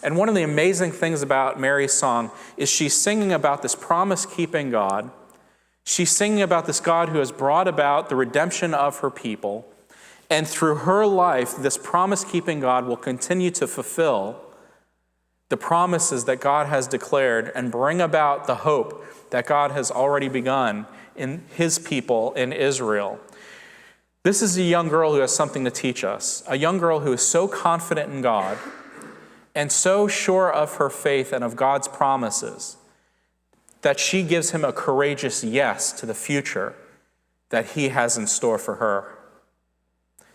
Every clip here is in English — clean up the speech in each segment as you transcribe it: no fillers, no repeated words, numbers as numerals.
And one of the amazing things about Mary's song is she's singing about this promise-keeping God. She's singing about this God who has brought about the redemption of her people. And through her life, this promise-keeping God will continue to fulfill the promises that God has declared and bring about the hope that God has already begun in his people in Israel. This is a young girl who has something to teach us, a young girl who is so confident in God and so sure of her faith and of God's promises that she gives him a courageous yes to the future that he has in store for her.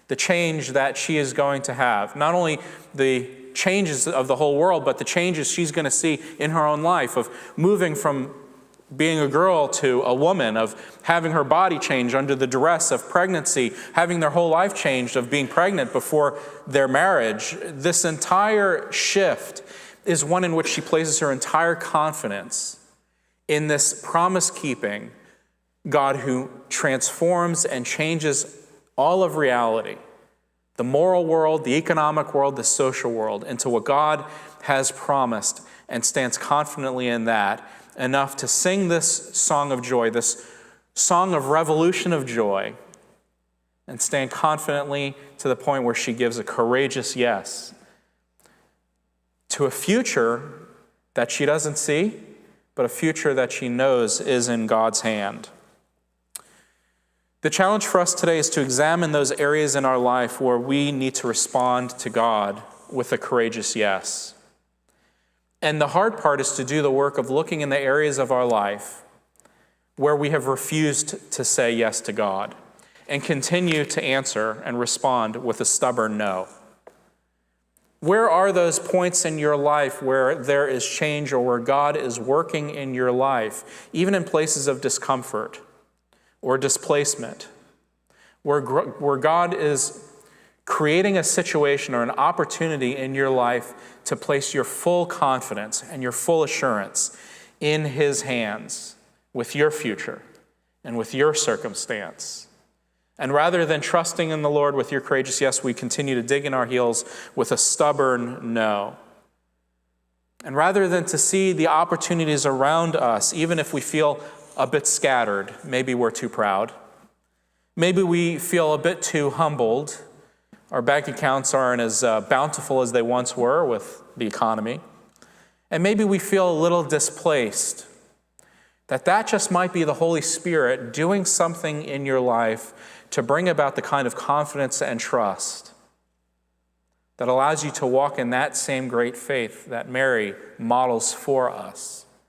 The change that she is going to have, not only the changes of the whole world, but the changes she's going to see in her own life of moving from being a girl to a woman, of having her body change under the duress of pregnancy, having their whole life changed of being pregnant before their marriage. This entire shift is one in which she places her entire confidence in this promise-keeping God who transforms and changes all of reality, the moral world, the economic world, the social world, into what God has promised, and stands confidently in that, enough to sing this song of joy, this song of revolution of joy, and stand confidently to the point where she gives a courageous yes to a future that she doesn't see, but a future that she knows is in God's hand. The challenge for us today is to examine those areas in our life where we need to respond to God with a courageous yes. And the hard part is to do the work of looking in the areas of our life where we have refused to say yes to God and continue to answer and respond with a stubborn no. Where are those points in your life where there is change or where God is working in your life, even in places of discomfort or displacement, where God is creating a situation or an opportunity in your life to place your full confidence and your full assurance in his hands with your future and with your circumstance? And rather than trusting in the Lord with your courageous yes, we continue to dig in our heels with a stubborn no. And rather than to see the opportunities around us, even if we feel a bit scattered, maybe we're too proud, maybe we feel a bit too humbled, our bank accounts aren't as bountiful as they once were with the economy, and maybe we feel a little displaced, that just might be the Holy Spirit doing something in your life to bring about the kind of confidence and trust that allows you to walk in that same great faith that Mary models for us.